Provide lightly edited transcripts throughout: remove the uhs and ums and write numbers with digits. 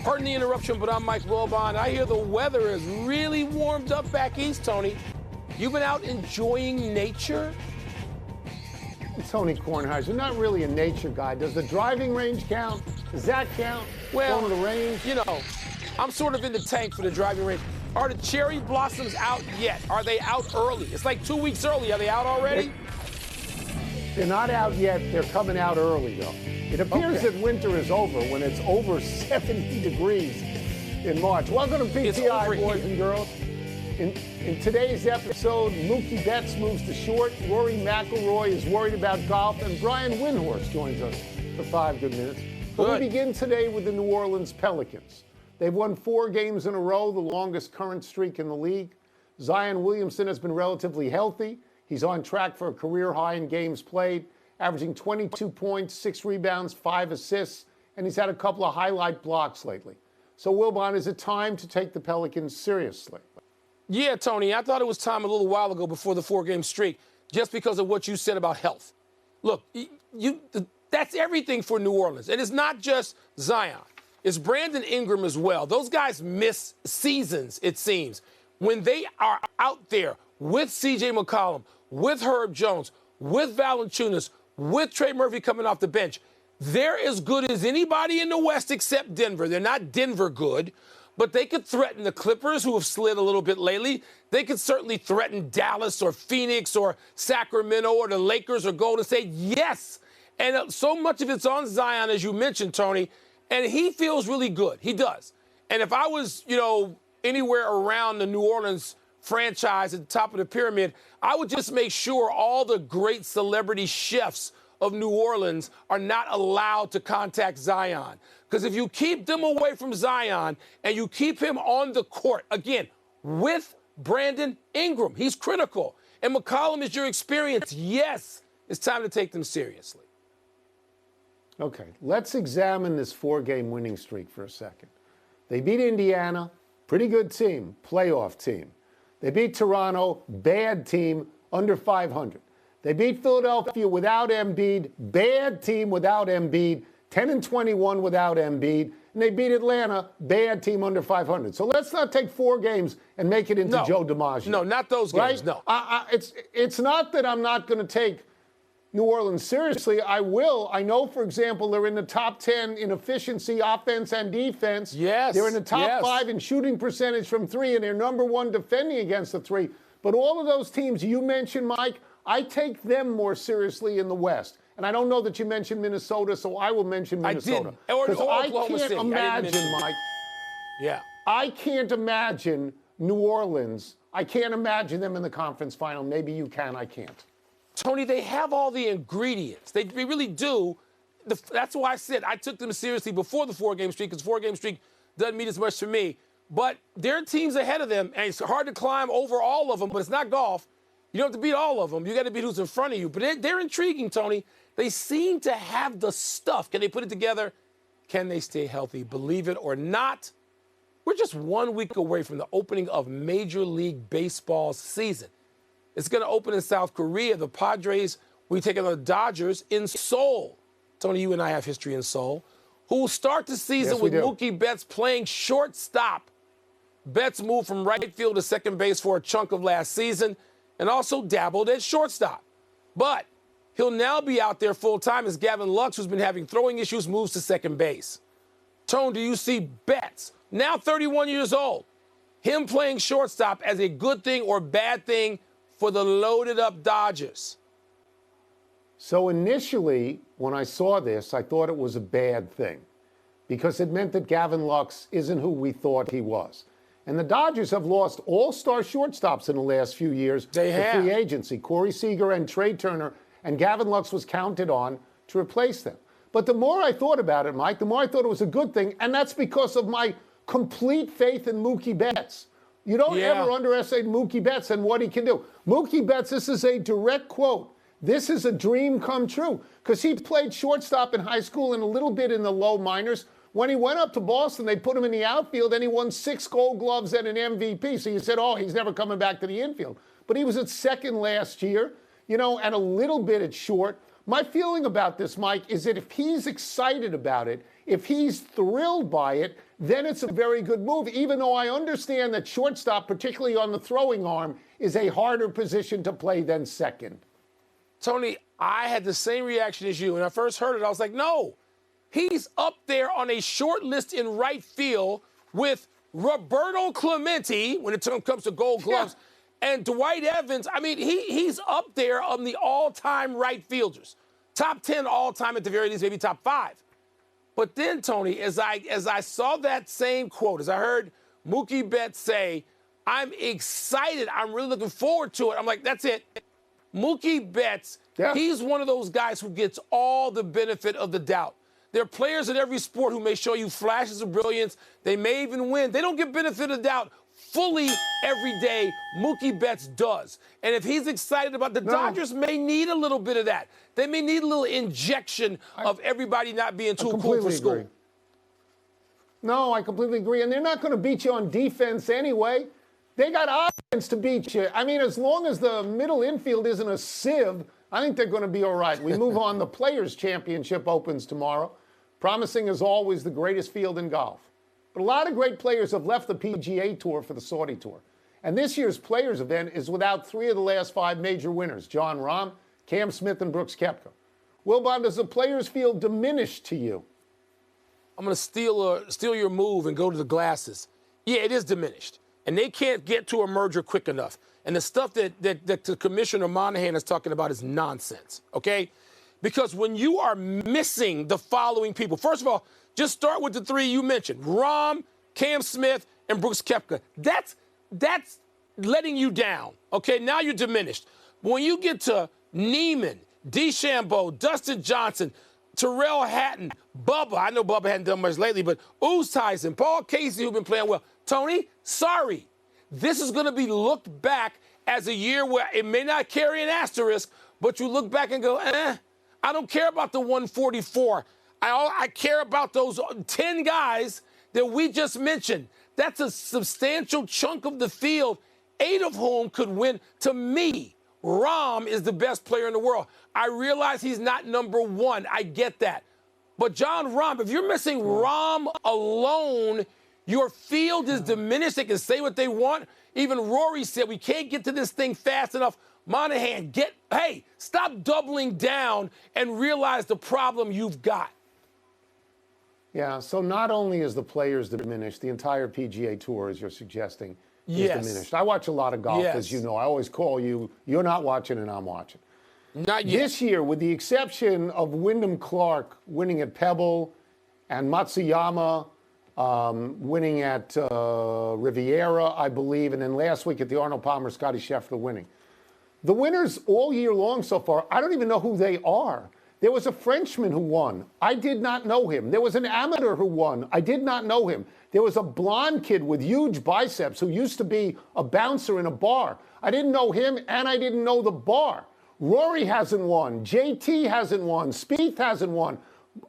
Pardon the interruption, but I'm Mike Wilbon. I hear the weather is really warmed up back east, Tony. You've been out enjoying nature? Tony Kornheiser, not really a nature guy. Does the driving range count? Does that count? Well, going to the range? You know, I'm sort of in the tank for the driving range. Are the cherry blossoms out yet? Are they out early? It's like 2 weeks early. Are they out already? They're not out yet. They're coming out early, though. It appears that winter is over when it's over 70 degrees in March. Welcome to PTI, boys and girls. In today's episode, Mookie Betts moves to short, Rory McIlroy is worried about golf, and Brian Windhorst joins us for 5 good minutes. But we begin today with the New Orleans Pelicans. They've won 4 games in a row, the longest current streak in the league. Zion Williamson has been relatively healthy. He's on track for a career high in games played, averaging 22 points, 6 rebounds, 5 assists, and he's had a couple of highlight blocks lately. So, Wilbon, is it time to take the Pelicans seriously? Yeah, Tony, I thought it was time a little while ago before the 4-game streak, just because of what you said about health. Look, that's everything for New Orleans. And it's not just Zion. It's Brandon Ingram as well. Those guys miss seasons, it seems. When they are out there with C.J. McCollum, with Herb Jones, with Valanciunas, with Trey Murphy coming off the bench, they're as good as anybody in the West except Denver. They're not Denver good, but they could threaten the Clippers, who have slid a little bit lately. They could certainly threaten Dallas or Phoenix or Sacramento or the Lakers or Golden State. Yes. And so much of it's on Zion, as you mentioned, Tony, and he feels really good. He does. And if I was, anywhere around the New Orleans franchise at the top of the pyramid, I would just make sure all the great celebrity chefs of New Orleans are not allowed to contact Zion. Because if you keep them away from Zion and you keep him on the court, again, with Brandon Ingram, he's critical. And McCollum is your experience. Yes, it's time to take them seriously. Okay, let's examine this 4-game winning streak for a second. They beat Indiana, pretty good team, playoff team. They beat Toronto, bad team, under 500. They beat Philadelphia without Embiid, bad team without Embiid, 10-21 without Embiid. And they beat Atlanta, bad team under 500. So let's not take 4 games and make it into Joe DiMaggio. No, not those games, right? no. It's not that I'm not going to take New Orleans seriously. I will. I know, for example, they're in the top 10 in efficiency, offense and defense. Yes. They're in the top 5 in shooting percentage from 3, and they're number 1 defending against the 3. But all of those teams you mentioned, Mike, I take them more seriously in the West. And I don't know that you mentioned Minnesota, so I will mention Minnesota. Because I can't imagine, Mike. Yeah. I can't imagine New Orleans. I can't imagine them in the conference final. Maybe you can. I can't. Tony, they have all the ingredients. They really do. That's why I said I took them seriously before the 4-game streak, because 4-game streak doesn't mean as much to me. But there are teams ahead of them, and it's hard to climb over all of them, but it's not golf. You don't have to beat all of them. You got to beat who's in front of you. But they're intriguing, Tony. They seem to have the stuff. Can they put it together? Can they stay healthy? Believe it or not, we're just 1 week away from the opening of Major League Baseball season. It's going to open in South Korea. The Padres, we take on the Dodgers in Seoul. Tony, you and I have history in Seoul. Who will start the season with Mookie Betts playing shortstop. Betts moved from right field to second base for a chunk of last season and also dabbled at shortstop. But he'll now be out there full-time as Gavin Lux, who's been having throwing issues, moves to second base. Tone, do you see Betts, now 31 years old, him playing shortstop as a good thing or bad thing for the loaded-up Dodgers? So initially, when I saw this, I thought it was a bad thing because it meant that Gavin Lux isn't who we thought he was. And the Dodgers have lost all-star shortstops in the last few years. They have. Free agency, Corey Seager and Trey Turner, and Gavin Lux was counted on to replace them. But the more I thought about it, Mike, the more I thought it was a good thing, and that's because of my complete faith in Mookie Betts. You don't ever underestimate Mookie Betts and what he can do. Mookie Betts, this is a direct quote. This is a dream come true because he played shortstop in high school and a little bit in the low minors. When he went up to Boston, they put him in the outfield, and he won 6 Gold Gloves and an MVP. So you said, oh, he's never coming back to the infield. But he was at second last year, and a little bit at short. My feeling about this, Mike, is that if he's excited about it, if he's thrilled by it, then it's a very good move, even though I understand that shortstop, particularly on the throwing arm, is a harder position to play than second. Tony, I had the same reaction as you. When I first heard it, I was like, no. He's up there on a short list in right field with Roberto Clemente when it comes to Gold Gloves. Yeah. And Dwight Evans, I mean, he's up there on the all-time right fielders. Top 10 all-time at the very least, maybe top 5. But then, Tony, as I saw that same quote, as I heard Mookie Betts say, I'm excited, I'm really looking forward to it, I'm like, that's it. Mookie Betts, he's one of those guys who gets all the benefit of the doubt. There are players in every sport who may show you flashes of brilliance. They may even win. They don't get benefit of the doubt fully every day. Mookie Betts does. And if he's excited about the Dodgers may need a little bit of that. They may need a little injection of everybody not being too cool for school. Agree. No, I completely agree. And they're not going to beat you on defense anyway. They got offense to beat you. I mean, as long as the middle infield isn't a sieve, I think they're going to be all right. We move on. The Players' Championship opens tomorrow. Promising as always the greatest field in golf. But a lot of great players have left the PGA Tour for the Saudi Tour. And this year's Players event is without 3 of the last 5 major winners, Jon Rahm, Cam Smith, and Brooks Koepka. Wilbon, does the players feel diminished to you? I'm going to steal your move and go to the glasses. Yeah, it is diminished. And they can't get to a merger quick enough. And the stuff that the Commissioner Monahan is talking about is nonsense, okay? Because when you are missing the following people, first of all, just start with the 3 you mentioned, Rahm, Cam Smith, and Brooks Koepka. That's letting you down, okay? Now you're diminished. When you get to Neiman, DeChambeau, Dustin Johnson, Terrell Hatton, Bubba, I know Bubba hadn't done much lately, but Oosthuizen, Paul Casey, who've been playing well. Tony, sorry. This is going to be looked back as a year where it may not carry an asterisk, but you look back and go, I don't care about the 144. I care about those 10 guys that we just mentioned. That's a substantial chunk of the field, 8 of whom could win. To me, Rahm is the best player in the world. I realize he's not number 1. I get that. But Jon Rahm, if you're missing Rahm alone, your field is diminished. They can say what they want. Even Rory said, we can't get to this thing fast enough. Monahan, stop doubling down and realize the problem you've got. Yeah, so not only is the players diminished, the entire PGA Tour, as you're suggesting, is diminished. I watch a lot of golf, as you know. I always call you. You're not watching and I'm watching. Not yet. This year, with the exception of Wyndham Clark winning at Pebble and Matsuyama winning at Riviera, I believe, and then last week at the Arnold Palmer, Scotty Scheffler winning. The winners all year long so far, I don't even know who they are. There was a Frenchman who won. I did not know him. There was an amateur who won. I did not know him. There was a blonde kid with huge biceps who used to be a bouncer in a bar. I didn't know him, and I didn't know the bar. Rory hasn't won. JT hasn't won. Spieth hasn't won.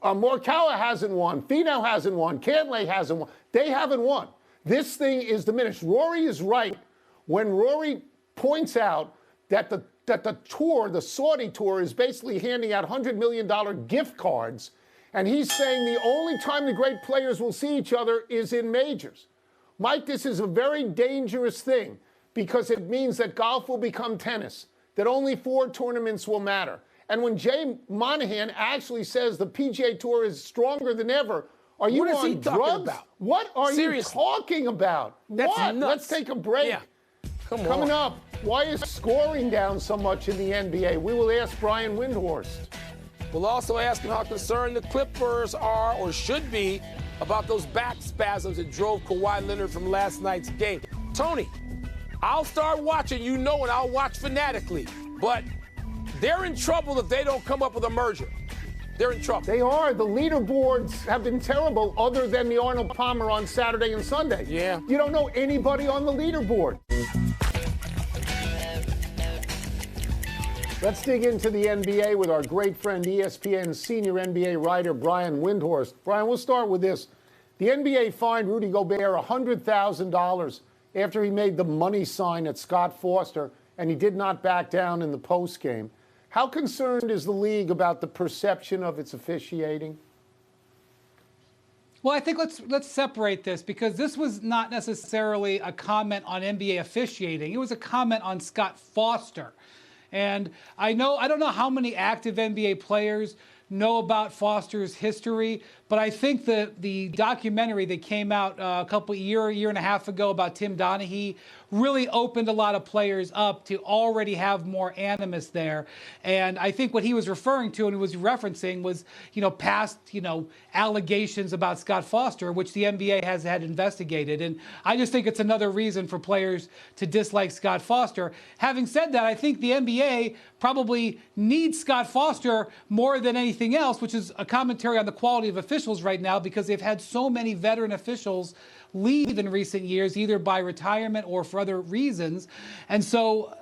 Morikawa hasn't won. Finau hasn't won. Cantlay hasn't won. They haven't won. This thing is diminished. Rory is right when Rory points out that the tour, the Saudi tour, is basically handing out $100 million gift cards. And he's saying the only time the great players will see each other is in majors. Mike, this is a very dangerous thing because it means that golf will become tennis, that only 4 tournaments will matter. And when Jay Monahan actually says the PGA Tour is stronger than ever, are you on drugs? What are you talking about? That's what? Nuts. Let's take a break. Yeah. Coming up, why is scoring down so much in the NBA? We will ask Brian Windhorst. We'll also ask him how concerned the Clippers are or should be about those back spasms that drove Kawhi Leonard from last night's game. Tony, I'll start watching, and I'll watch fanatically. But they're in trouble if they don't come up with a merger. They're in trouble. They are. The leaderboards have been terrible other than the Arnold Palmer on Saturday and Sunday. Yeah. You don't know anybody on the leaderboard. Let's dig into the NBA with our great friend, ESPN senior NBA writer Brian Windhorst. Brian, we'll start with this. The NBA fined Rudy Gobert $100,000 after he made the money sign at Scott Foster, and he did not back down in the postgame. How concerned is the league about the perception of its officiating? Well, I think let's separate this, because this was not necessarily a comment on NBA officiating. It was a comment on Scott Foster. And I don't know how many active NBA players know about Foster's history, but I think the documentary that came out a year and a half ago about Tim Donaghy really opened a lot of players up to already have more animus there. And I think what he was referring to and was referencing was, past, allegations about Scott Foster, which the NBA has had investigated. And I just think it's another reason for players to dislike Scott Foster. Having said that, I think the NBA probably needs Scott Foster more than anything else, which is a commentary on the quality of officials right now, because they've had so many veteran officials leave in recent years, either by retirement or for other reasons. And so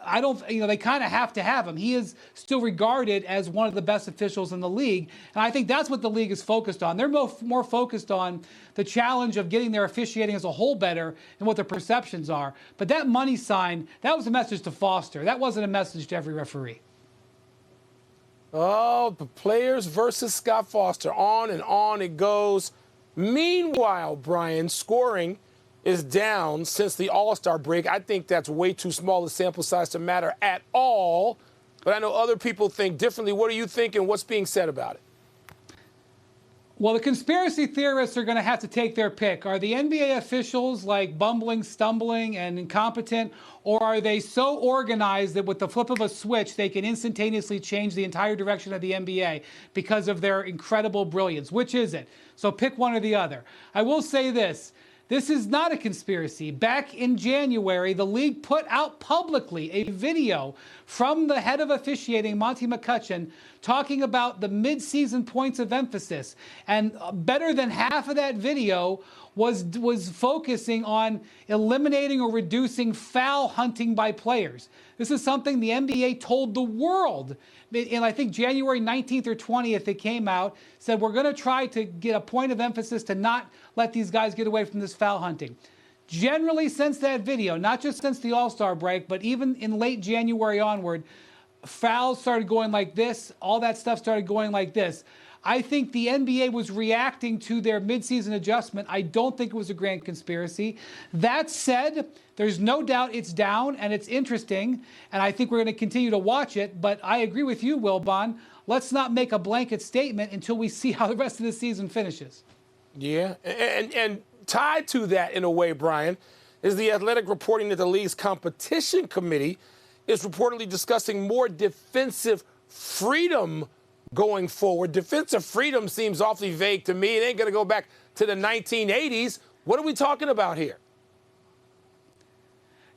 they kind of have to have him. He is still regarded as one of the best officials in the league. And I think that's what the league is focused on. They're more focused on the challenge of getting their officiating as a whole better and what their perceptions are. But that money sign, that was a message to Foster. That wasn't a message to every referee. Oh, the players versus Scott Foster. On and on it goes. Meanwhile, Brian, scoring is down since the All-Star break. I think that's way too small a sample size to matter at all. But I know other people think differently. What do you think, and what's being said about it? Well, the conspiracy theorists are going to have to take their pick. Are the NBA officials like bumbling, stumbling, and incompetent, or are they so organized that with the flip of a switch, they can instantaneously change the entire direction of the NBA because of their incredible brilliance? Which is it? So pick one or the other. I will say this. This is not a conspiracy. Back in January, the league put out publicly a video from the head of officiating, Monty McCutcheon, talking about the mid-season points of emphasis. And better than half of that video was focusing on eliminating or reducing foul hunting by players. This is something the NBA told the world. And I think January 19th or 20th, it came out, said we're going to try to get a point of emphasis to not let these guys get away from this foul hunting. Generally, since that video, not just since the All-Star break, but even in late January onward, fouls started going like this. All that stuff started going like this. I think the NBA was reacting to their midseason adjustment. I don't think it was a grand conspiracy. That said, there's no doubt it's down and it's interesting, and I think we're going to continue to watch it. But I agree with you, Wilbon. Let's not make a blanket statement until we see how the rest of the season finishes. Yeah, and tied to that in a way, Brian, is the Athletic reporting that the league's competition committee is reportedly discussing more defensive freedom going forward. Defensive freedom seems awfully vague to me. It ain't going to go back to the 1980s. What are we talking about here?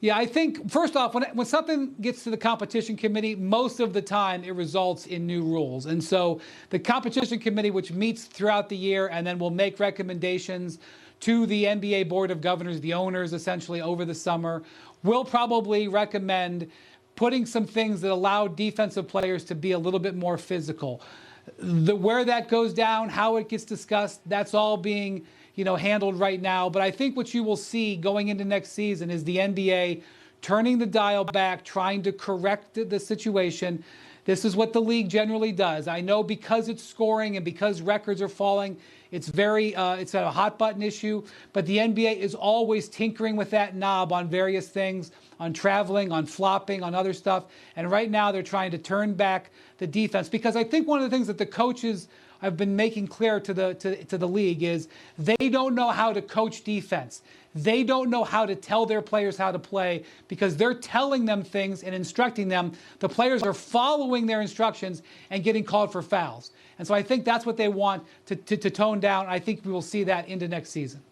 Yeah, I think, first off, when something gets to the competition committee, most of the time it results in new rules. And so the competition committee, which meets throughout the year and then will make recommendations to the NBA Board of Governors, the owners essentially over the summer, will probably recommend putting some things that allow defensive players to be a little bit more physical. Where that goes down, how it gets discussed, that's all being handled right now. But I think what you will see going into next season is the NBA turning the dial back, trying to correct the situation. This is what the league generally does. I know because it's scoring and because records are falling, it's a hot button issue, but the NBA is always tinkering with that knob on various things, on traveling, on flopping, on other stuff. And right now they're trying to turn back the defense, because I think one of the things that the coaches have been making clear to the league is they don't know how to coach defense. They don't know how to tell their players how to play, because they're telling them things and instructing them. The players are following their instructions and getting called for fouls. And so I think that's what they want to tone down. I think we will see that into next season.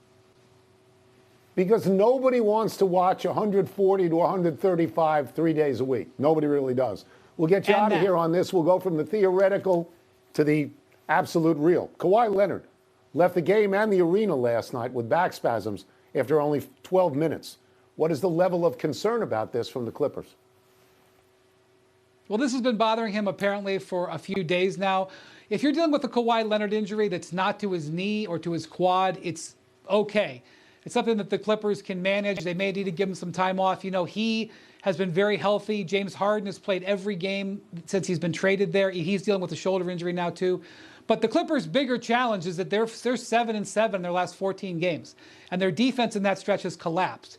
Because nobody wants to watch 140 to 135 3 days a week. Nobody really does. We'll get you out of here on this. We'll go from the theoretical to the absolute real. Kawhi Leonard left the game and the arena last night with back spasms after only 12 minutes. What is the level of concern about this from the Clippers? Well, this has been bothering him apparently for a few days now. If you're dealing with a Kawhi Leonard injury that's not to his knee or to his quad, it's okay. It's something that the Clippers can manage. They may need to give him some time off. You know, he has been very healthy. James Harden has played every game since he's been traded there. He's dealing with a shoulder injury now too. But the Clippers' bigger challenge is that they're 7-7 in their last 14 games, and their defense in that stretch has collapsed.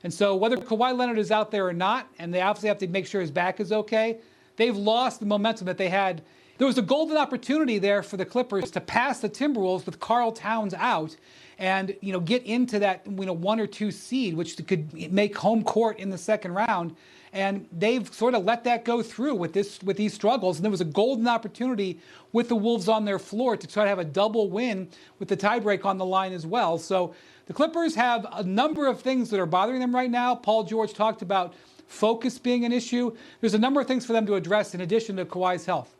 And so whether Kawhi Leonard is out there or not, and they obviously have to make sure his back is okay, they've lost the momentum that they had. There was a golden opportunity there for the Clippers to pass the Timberwolves with Karl Towns out and, you know, get into that, you know, 1 or 2 seed, which could make home court in the second round. And they've sort of let that go through with these struggles. And there was a golden opportunity with the Wolves on their floor to try to have a double win with the tiebreak on the line as well. So the Clippers have a number of things that are bothering them right now. Paul George talked about focus being an issue. There's a number of things for them to address in addition to Kawhi's health.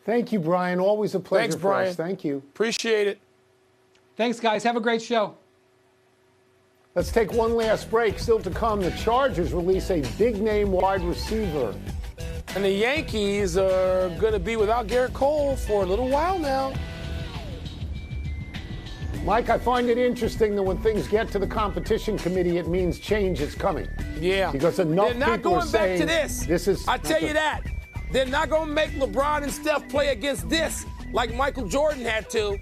Thank you, Brian. Always a pleasure. Thanks, for Brian. us. Thank you. Appreciate it. Thanks, guys. Have a great show. Let's take one last break. Still to come, the Chargers release a big-name wide receiver. And the Yankees are going to be without Garrett Cole for a little while now. Mike, I find it interesting that when things get to the competition committee, it means change is coming. Yeah. Because enough They're not people going are back saying to this. This is. I tell you that. They're not going to make LeBron and Steph play against this like Michael Jordan had to.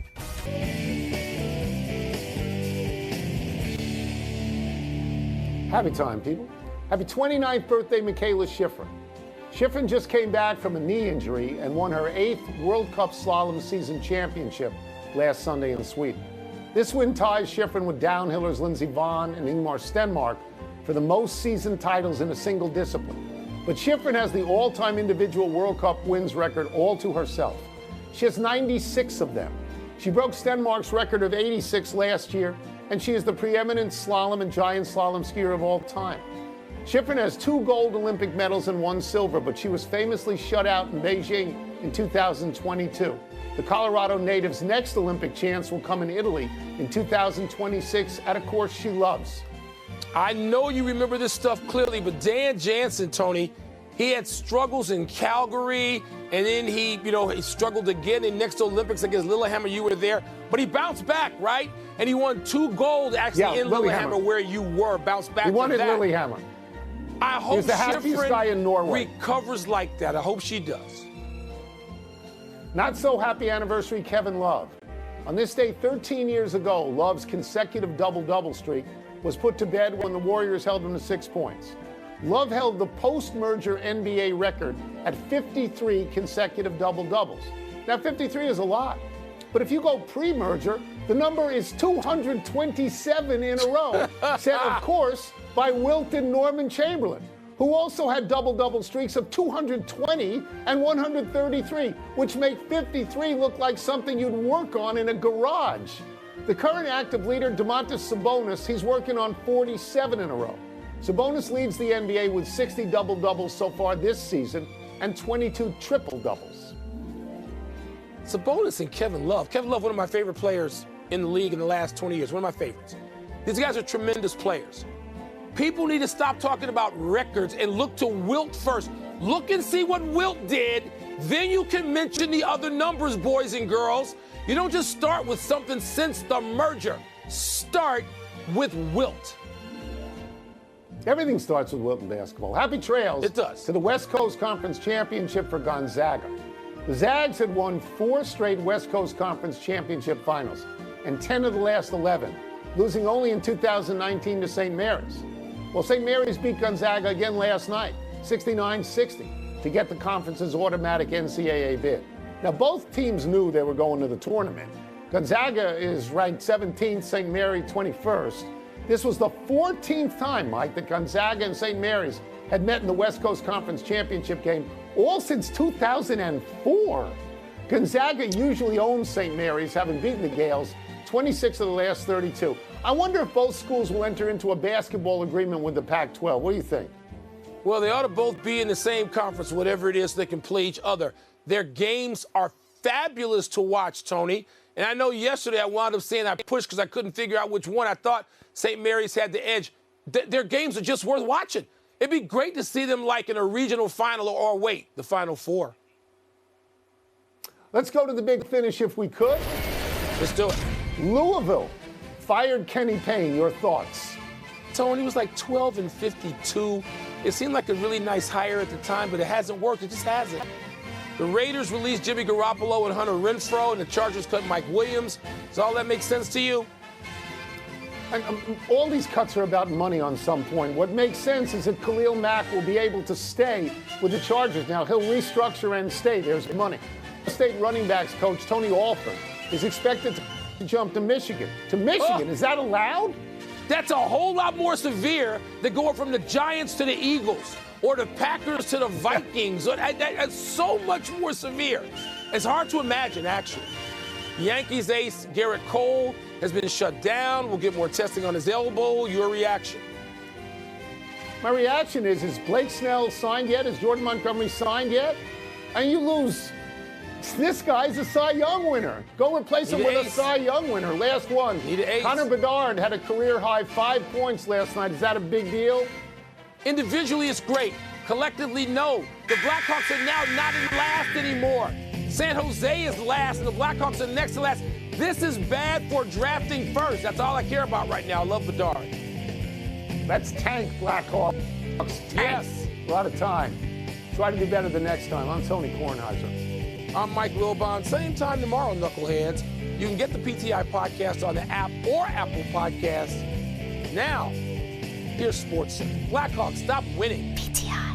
Happy time, people. Happy 29th birthday, Michaela Schifrin. Schifrin just came back from a knee injury and won her 8th World Cup Slalom Season Championship last Sunday in Sweden. This win ties Schifrin with downhillers Lindsey Vonn and Ingmar Stenmark for the most season titles in a single discipline. But Schifrin has the all-time individual World Cup wins record all to herself. She has 96 of them. She broke Stenmark's record of 86 last year, and she is the preeminent slalom and giant slalom skier of all time. Schifrin has 2 gold Olympic medals and 1 silver, but she was famously shut out in Beijing in 2022. The Colorado native's next Olympic chance will come in Italy in 2026 at a course she loves. I know you remember this stuff clearly, but Dan Jansen, Tony, he had struggles in Calgary, and then he struggled again in next Olympics against Lillehammer. You were there, but he bounced back, right? And he won 2 gold actually in Lillehammer, where you were. Bounced back. He won from in that. Lillehammer. I hope He's the happiest guy in Norway. Recovers like that. I hope she does. Not so happy anniversary, Kevin Love. On this day 13 years ago, Love's consecutive double-double streak was put to bed when the Warriors held him to 6 points. Love held the post-merger NBA record at 53 consecutive double-doubles. Now, 53 is a lot, but if you go pre-merger, the number is 227 in a row, set, of course, by Wilton Norman Chamberlain, who also had double-double streaks of 220 and 133, which make 53 look like something you'd work on in a garage. The current active leader, Domantas Sabonis, he's working on 47 in a row. Sabonis leads the NBA with 60 double-doubles so far this season and 22 triple-doubles. Sabonis and Kevin Love. Kevin Love, one of my favorite players in the league in the last 20 years. One of my favorites. These guys are tremendous players. People need to stop talking about records and look to Wilt first. Look and see what Wilt did. Then you can mention the other numbers, boys and girls. You don't just start with something since the merger. Start with Wilt. Everything starts with Wilt in basketball. Happy trails. It does. To the West Coast Conference Championship for Gonzaga. The Zags had won 4 straight West Coast Conference Championship finals and 10 of the last 11, losing only in 2019 to St. Mary's. Well, St. Mary's beat Gonzaga again last night, 69-60, to get the conference's automatic NCAA bid. Now, both teams knew they were going to the tournament. Gonzaga is ranked 17th, St. Mary 21st. This was the 14th time, Mike, that Gonzaga and St. Mary's had met in the West Coast Conference Championship game, all since 2004. Gonzaga usually owns St. Mary's, having beaten the Gales 26 of the last 32. I wonder if both schools will enter into a basketball agreement with the Pac-12. What do you think? Well, they ought to both be in the same conference, whatever it is, they can play each other. Their games are fabulous to watch, Tony. And I know yesterday I wound up saying I pushed because I couldn't figure out which one. I thought St. Mary's had the edge. Their games are just worth watching. It'd be great to see them like in a regional final or wait, the Final Four. Let's go to the big finish if we could. Let's do it. Louisville fired Kenny Payne. Your thoughts? Tony was like 12-52. It seemed like a really nice hire at the time, but it hasn't worked. It just hasn't. The Raiders released Jimmy Garoppolo and Hunter Renfrow, and the Chargers cut Mike Williams. Does all that make sense to you? And, all these cuts are about money on some point. What makes sense is that Khalil Mack will be able to stay with the Chargers. Now, he'll restructure and stay. There's money. State running backs coach Tony Alford is expected to jump to Michigan. To Michigan, Is that allowed? That's a whole lot more severe than going from the Giants to the Eagles or the Packers to the Vikings. That's so much more severe. It's hard to imagine, actually. Yankees ace Garrett Cole has been shut down. We'll get more testing on his elbow. Your reaction? My reaction is Blake Snell signed yet? Is Jordan Montgomery signed yet? And you lose. This guy's a Cy Young winner. Go replace him with a Cy Young winner. Last one. Need an ace. Connor Bedard had a career-high 5 points last night. Is that a big deal? Individually, it's great. Collectively, no. The Blackhawks are now not in last anymore. San Jose is last, and the Blackhawks are next to last. This is bad for drafting first. That's all I care about right now. I love Bedard. That's tank, Blackhawks. Tank. Yes. A lot of time. Try to do better the next time. I'm Tony Kornheiser. I'm Mike Wilbon. Same time tomorrow, Knuckleheads. You can get the PTI podcast on the app or Apple Podcasts. Now, here's SportsCenter. Blackhawks, stop winning. PTI.